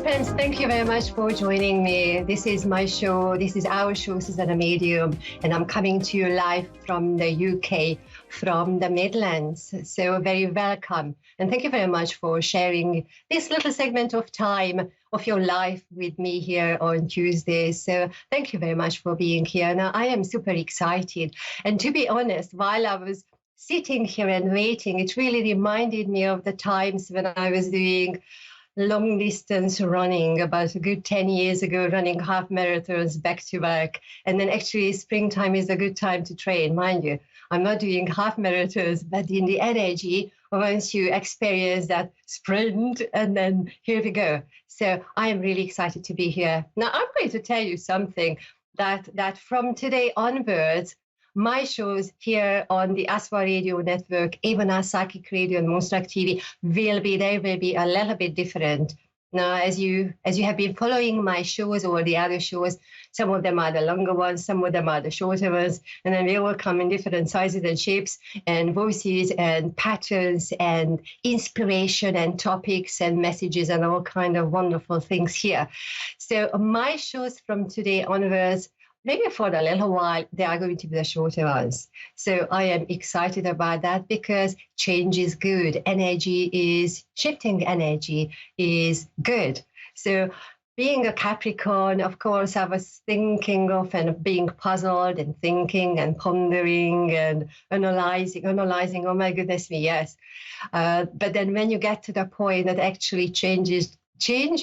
friends, thank you very much for joining me. This is my show. This is our show, Zsuzsanna Medium, and I'm coming to you live from the UK, from the Midlands. So very welcome. And thank you very much for sharing this little segment of time of your life with me here on Tuesday. So thank you very much for being here. Now, I am super excited. And to be honest, while I was sitting here and waiting, it really reminded me of the times when I was doing long distance running about a good 10 years ago, running half marathons back to back. And then actually springtime is a good time to train, mind you. I'm not doing half marathons, but in the energy, once you experience that sprint, and then here we go. So I am really excited to be here. Now I'm going to tell you something that from today onwards, my shows here on the Aswa Radio Network, even our Psychic Radio and Monstruck TV they will be a little bit different. Now, as you have been following my shows or the other shows, some of them are the longer ones, some of them are the shorter ones, and then they all come in different sizes and shapes and voices and patterns and inspiration and topics and messages and all kind of wonderful things here. So my shows from today onwards, maybe for a little while, they are going to be the shorter ones. So I am excited about that because change is good. Shifting energy is good. So being a Capricorn, of course, I was thinking of and being puzzled and thinking and pondering and analyzing, oh my goodness me, yes. But then when you get to the point that actually change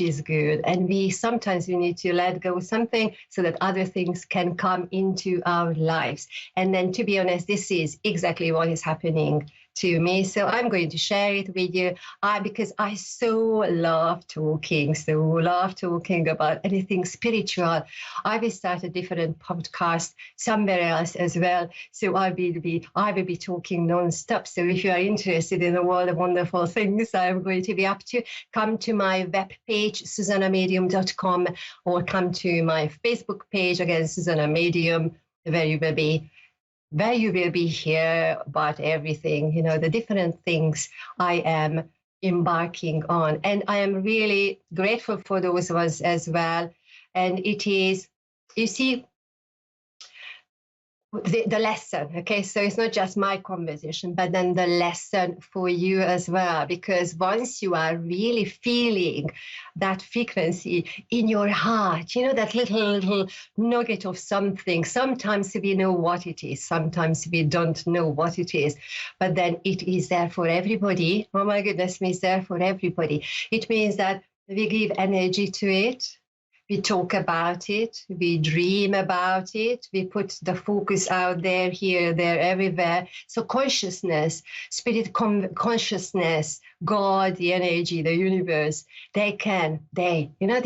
is good, and sometimes we need to let go of something so that other things can come into our lives. And then, to be honest, this is exactly what is happening to me. So I'm going to share it with you because I so love talking about anything spiritual. I will start a different podcast somewhere else as well. So I will be talking non-stop. So if you are interested in all the wonderful things I'm going to be up to, come to my webpage, zsuzannamedium.com, or come to my Facebook page, again, Zsuzsanna Medium, where you will be here about everything, the different things I am embarking on. And I am really grateful for those ones as well. And it is, you see, the lesson, okay? So it's not just my conversation, but then the lesson for you as well, because once you are really feeling that frequency in your heart, that little nugget of something, sometimes we know what it is, sometimes we don't know what it is, but then it is there for everybody. Oh my goodness me, it's there for everybody. It means that we give energy to it. We talk about it, we dream about it, we put the focus out there, here, there, everywhere. So consciousness, spirit consciousness, God, the energy, the universe, the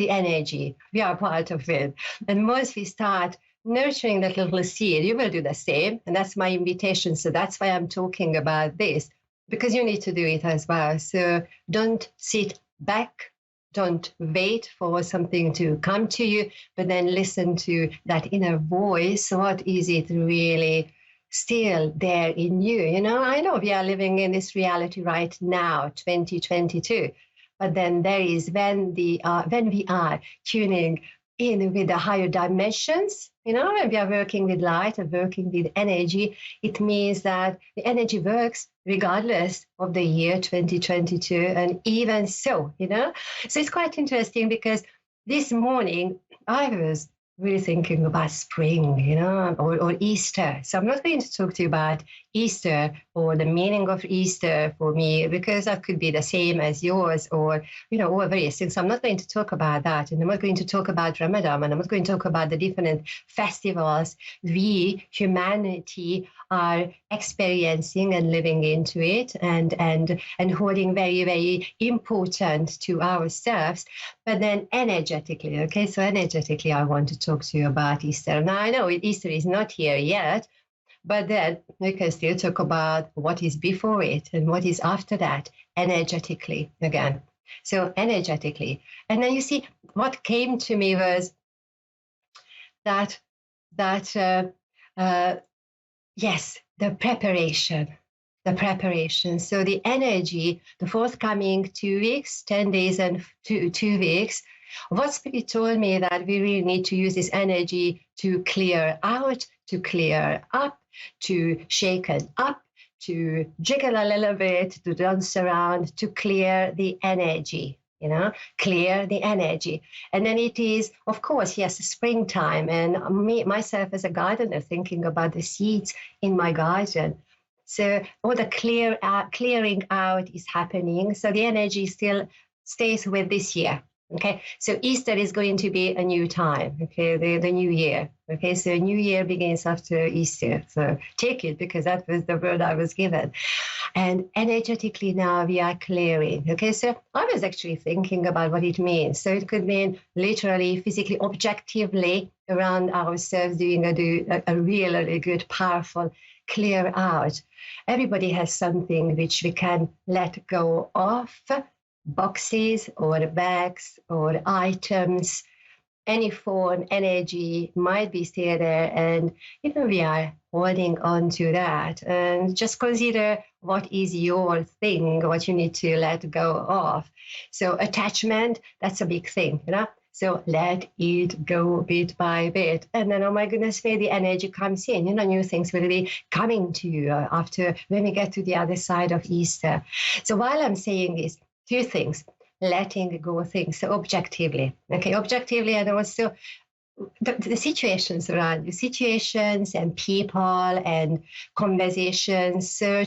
energy, we are part of it. And once we start nurturing that little seed, you will do the same. And that's my invitation. So that's why I'm talking about this, because you need to do it as well. So don't sit back. Don't wait for something to come to you, but then listen to that inner voice. What is it really still there in you? I know we are living in this reality right now, 2022, but then there is when we are tuning in with the higher dimensions, when we are working with light and working with energy, it means that the energy works regardless of the year 2022. And even so, So it's quite interesting because this morning I was really thinking about spring, or Easter. So I'm not going to talk to you about Easter or the meaning of Easter for me, because that could be the same as yours or, or various things. So I'm not going to talk about that. And I'm not going to talk about Ramadan, and I'm not going to talk about the different festivals we, humanity, are experiencing and living into it and holding very, very important to ourselves. But then energetically, okay, so energetically, I want to talk to you about Easter. Now, I know Easter is not here yet, but then we can still talk about what is before it and what is after that, energetically again. So energetically. And then you see, what came to me was that yes, the preparation. So the energy, the forthcoming 2 weeks, 10 days and 2 weeks, What Spirit told me that we really need to use this energy to clear out, to clear up, to shake it up, to jiggle a little bit, to dance around, to clear the energy. Clear the energy. And then it is, of course, yes, springtime. And me, myself as a gardener, thinking about the seeds in my garden. So all the clearing out is happening. So the energy still stays with this year. Okay, so Easter is going to be a new time, okay, the new year. Okay, so a new year begins after Easter. So take it, because that was the word I was given. And energetically now we are clearing. Okay, so I was actually thinking about what it means. So it could mean literally, physically, objectively around ourselves doing a really good, powerful clear out. Everybody has something which we can let go of. Boxes or bags or items, any form, energy might be still there, and we are holding on to that. And just consider what is your thing, what you need to let go of. So attachment, that's a big thing, So let it go bit by bit. And then, oh my goodness, where the energy comes in, new things will be coming to you after, when we get to the other side of Easter. So while I'm saying this, two things, letting go of things, so objectively, and also the situations around you, situations and people and conversations. So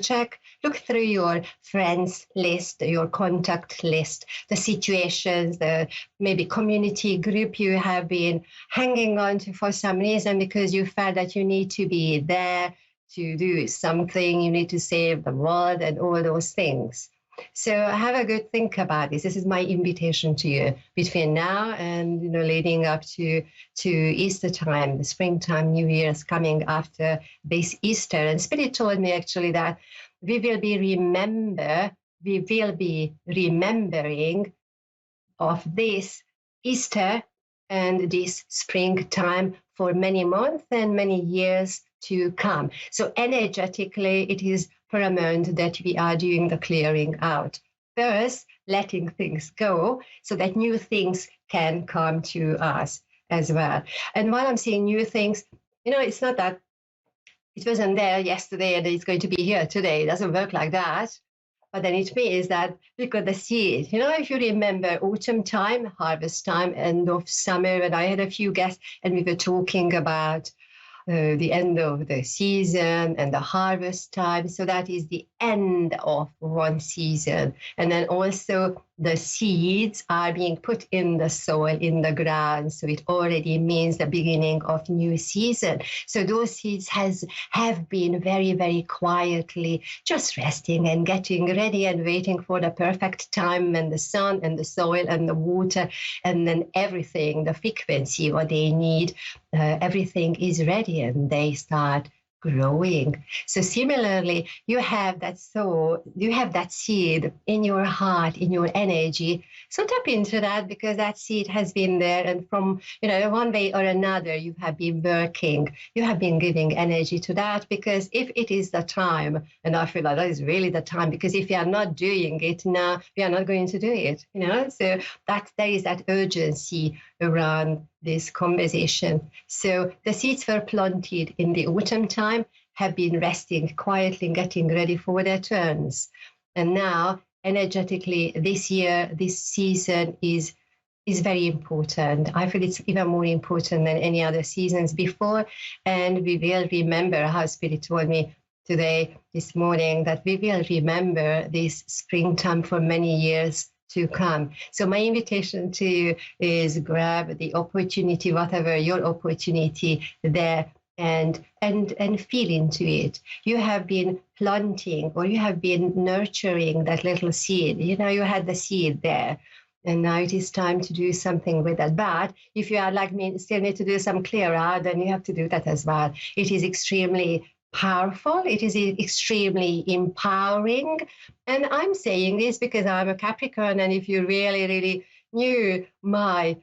look through your friends list, your contact list, the situations, the maybe community group you have been hanging on to for some reason because you felt that you need to be there to do something, you need to save the world and all those things. So have a good think about this. This is my invitation to you between now and leading up to Easter time, the springtime, New Year's coming after this Easter. And Spirit told me actually that we will be remembering of this Easter and this springtime for many months and many years to come. So energetically, it is paramount that we are doing the clearing out. First, letting things go so that new things can come to us as well. And while I'm saying new things, it's not that it wasn't there yesterday and it's going to be here today. It doesn't work like that. But then it means that we got the seed. If you remember autumn time, harvest time, end of summer, when I had a few guests and we were talking about the end of the season and the harvest time. So that is the end of one season. And then also the seeds are being put in the soil, in the ground. So it already means the beginning of new season. So those seeds have been very, very quietly just resting and getting ready and waiting for the perfect time and the sun and the soil and the water and then everything, the frequency, what they need, everything is ready and they start growing. So similarly, you have that soul, you have that seed in your heart, in your energy. So tap into that because that seed has been there. And from, one way or another, you have been working, you have been giving energy to that because if it is the time, and I feel like that is really the time, because if you are not doing it now, we are not going to do it, So there is that urgency around this conversation. So the seeds were planted in the autumn time, have been resting quietly, getting ready for their turns. And now, energetically, this year, this season is very important. I feel it's even more important than any other seasons before. And we will remember how Spirit told me this morning, that we will remember this springtime for many years to come. So my invitation to you is grab the opportunity, whatever your opportunity there, and feel into it. You have been planting or you have been nurturing that little seed. You had the seed there. And now it is time to do something with that. But if you are like me, still need to do some clear out, then you have to do that as well. It is extremely powerful. It is extremely empowering. And I'm saying this because I'm a Capricorn. And if you really, really knew my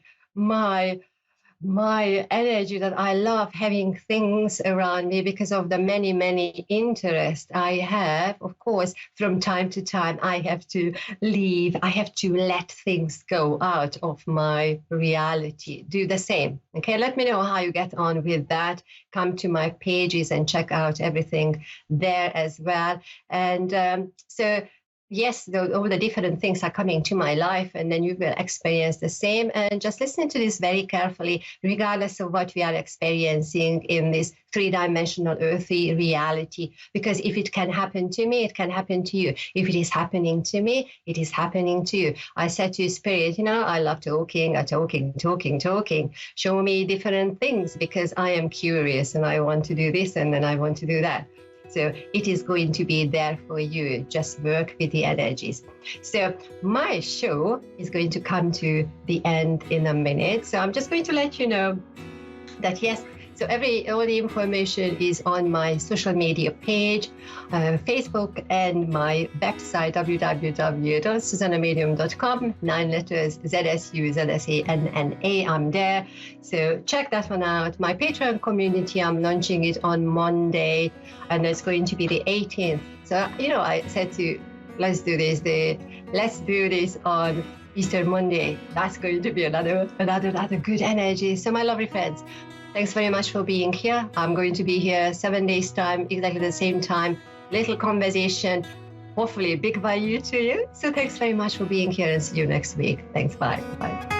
my energy that I love having things around me because of the many, many interests I have. Of course, from time to time, I have to leave. I have to let things go out of my reality. Do the same. Okay, let me know how you get on with that. Come to my pages and check out everything there as well. And yes, all the different things are coming to my life, and then you will experience the same. And just listen to this very carefully, regardless of what we are experiencing in this three-dimensional earthy reality. Because if it can happen to me, it can happen to you. If it is happening to me, it is happening to you. I said to Spirit, I love talking. Show me different things because I am curious and I want to do this and then I want to do that. So it is going to be there for you. Just work with the energies. So my show is going to come to the end in a minute. So I'm just going to let you know that, yes, so all the information is on my social media page, Facebook, and my website, www.zsuzannamedium.com, 9 letters, ZSUZSANNA, I'm there. So check that one out. My Patreon community, I'm launching it on Monday, and it's going to be the 18th. So, I said let's do this on Easter Monday. That's going to be another good energy. So my lovely friends, thanks very much for being here. I'm going to be here 7 days' time, exactly the same time. Little conversation, hopefully big value to you. So thanks very much for being here and see you next week. Thanks. Bye. Bye.